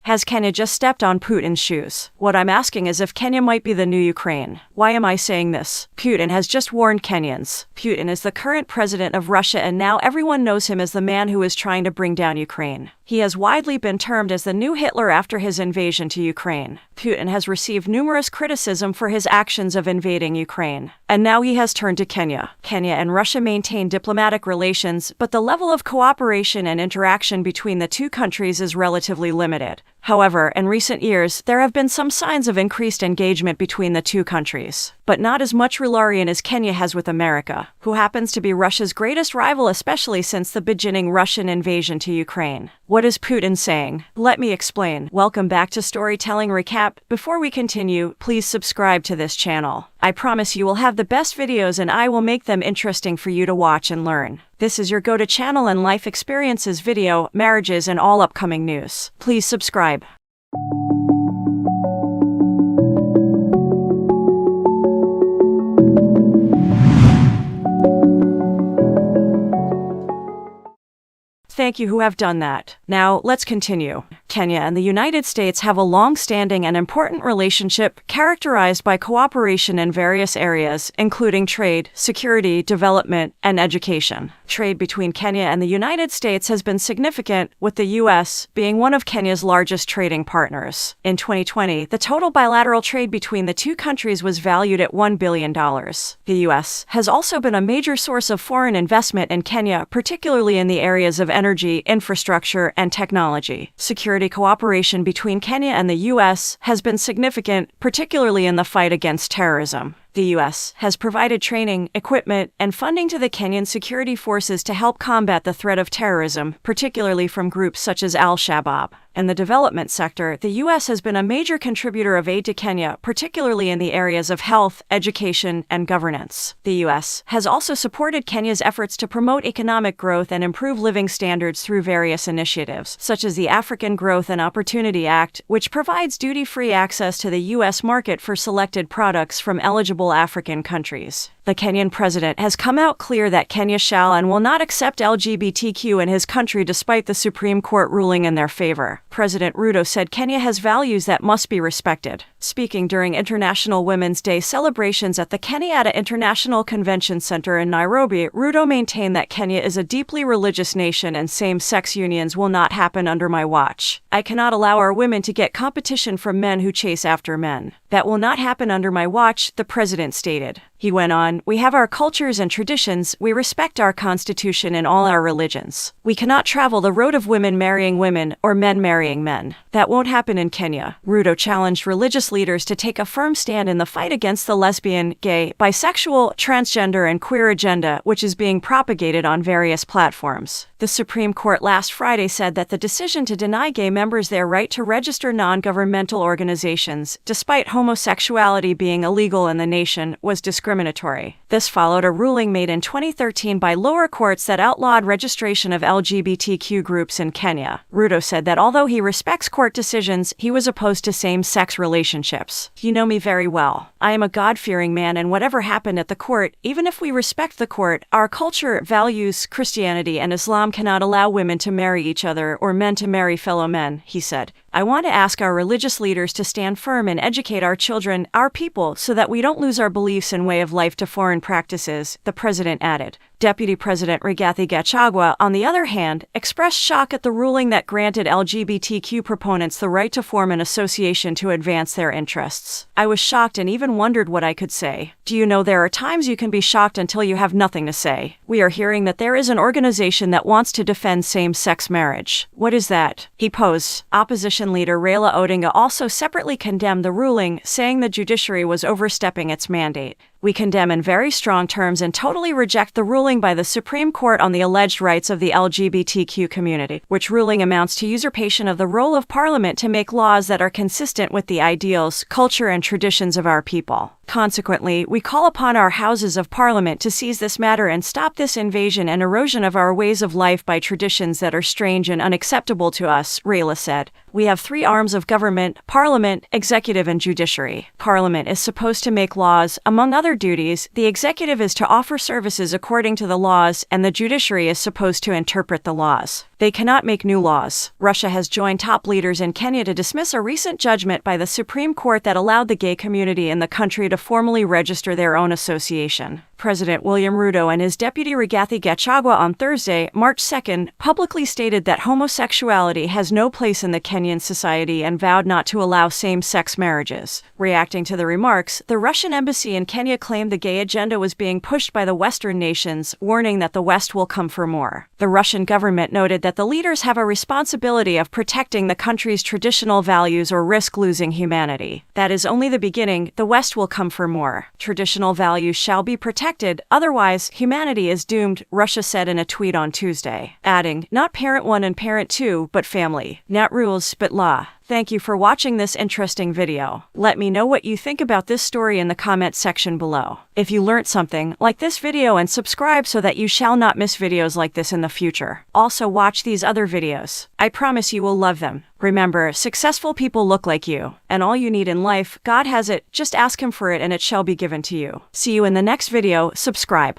Has Kenya just stepped on Putin's shoes? What I'm asking is if Kenya might be the new Ukraine. Why am I saying this? Putin has just warned Kenyans. Putin is the current president of Russia, and now everyone knows him as the man who is trying to bring down Ukraine. He has widely been termed as the new Hitler after his invasion to Ukraine. Putin has received numerous criticism for his actions of invading Ukraine. And now he has turned to Kenya. Kenya and Russia maintain diplomatic relations, but the level of cooperation and interaction between the two countries is relatively limited. However, in recent years, there have been some signs of increased engagement between the two countries, but not as much reliance as Kenya has with America, who happens to be Russia's greatest rival, especially since the beginning Russian invasion to Ukraine. What is Putin saying? Let me explain. Welcome back to Storytelling Recap. Before we continue, please subscribe to this channel. I promise you will have the best videos, and I will make them interesting for you to watch and learn. This is your go-to channel in life experiences, video, marriages, and all upcoming news. Please subscribe. Thank you who have done that. Now, let's continue. Kenya and the United States have a long-standing and important relationship characterized by cooperation in various areas, including trade, security, development, and education. Trade between Kenya and the United States has been significant, with the U.S. being one of Kenya's largest trading partners. In 2020, the total bilateral trade between the two countries was valued at $1 billion. The U.S. has also been a major source of foreign investment in Kenya, particularly in the areas of energy, infrastructure, and technology. Security cooperation between Kenya and the U.S. has been significant, particularly in the fight against terrorism. The U.S. has provided training, equipment, and funding to the Kenyan security forces to help combat the threat of terrorism, particularly from groups such as Al-Shabaab. In the development sector, the U.S. has been a major contributor of aid to Kenya, particularly in the areas of health, education, and governance. The U.S. has also supported Kenya's efforts to promote economic growth and improve living standards through various initiatives, such as the African Growth and Opportunity Act, which provides duty-free access to the U.S. market for selected products from eligible African countries. The Kenyan president has come out clear that Kenya shall and will not accept LGBTQ in his country despite the Supreme Court ruling in their favor. President Ruto said Kenya has values that must be respected. Speaking during International Women's Day celebrations at the Kenyatta International Convention Center in Nairobi, Ruto maintained that Kenya is a deeply religious nation and same-sex unions will not happen under my watch. I cannot allow our women to get competition from men who chase after men. That will not happen under my watch, the president stated. He went on, "We have our cultures and traditions, we respect our constitution and all our religions. We cannot travel the road of women marrying women or men marrying men. That won't happen in Kenya." Ruto challenged religious leaders to take a firm stand in the fight against the lesbian, gay, bisexual, transgender, and queer agenda, which is being propagated on various platforms. The Supreme Court last Friday said that the decision to deny gay members their right to register non-governmental organizations, despite homosexuality being illegal in the nation, was discriminatory. This followed a ruling made in 2013 by lower courts that outlawed registration of LGBTQ groups in Kenya. Ruto said that although he respects court decisions, he was opposed to same-sex relationships. "You know me very well. I am a God-fearing man, and whatever happened at the court, even if we respect the court, our culture, values, Christianity, and Islam cannot allow women to marry each other or men to marry fellow men," he said. "I want to ask our religious leaders to stand firm and educate our children, our people, so that we don't lose our beliefs and way of life to foreign practices," the president added. Deputy President Rigathi Gachagua, on the other hand, expressed shock at the ruling that granted LGBTQ proponents the right to form an association to advance their interests. "I was shocked and even wondered what I could say. Do you know there are times you can be shocked until you have nothing to say? We are hearing that there is an organization that wants to defend same-sex marriage. What is that?" he posed. Opposition leader Raila Odinga also separately condemned the ruling, saying the judiciary was overstepping its mandate. "We condemn in very strong terms and totally reject the ruling by the Supreme Court on the alleged rights of the LGBTQ community, which ruling amounts to usurpation of the role of Parliament to make laws that are consistent with the ideals, culture, and traditions of our people. Consequently, we call upon our Houses of Parliament to seize this matter and stop this invasion and erosion of our ways of life by traditions that are strange and unacceptable to us," Raila said. "We have three arms of government: Parliament, Executive, and Judiciary. Parliament is supposed to make laws, among other their duties, the executive is to offer services according to the laws, and the judiciary is supposed to interpret the laws. They cannot make new laws. Russia has joined top leaders in Kenya to dismiss a recent judgment by the Supreme Court that allowed the gay community in the country to formally register their own association. President William Ruto and his deputy Rigathi Gachagua on Thursday, March 2nd, publicly stated that homosexuality has no place in the Kenyan society and vowed not to allow same-sex marriages. Reacting to the remarks, the Russian embassy in Kenya claimed the gay agenda was being pushed by the Western nations, warning that the West will come for more. The Russian government noted that the leaders have a responsibility of protecting the country's traditional values or risk losing humanity. That is only the beginning. The West will come for more. Traditional values shall be protected, otherwise, humanity is doomed, Russia said in a tweet on Tuesday, adding, not parent 1 and parent 2, but family. Not rules, but law. Thank you for watching this interesting video. Let me know what you think about this story in the comment section below. If you learned something, like this video and subscribe so that you shall not miss videos like this in the future. Also watch these other videos. I promise you will love them. Remember, successful people look like you, and all you need in life, God has it, just ask Him for it and it shall be given to you. See you in the next video, subscribe.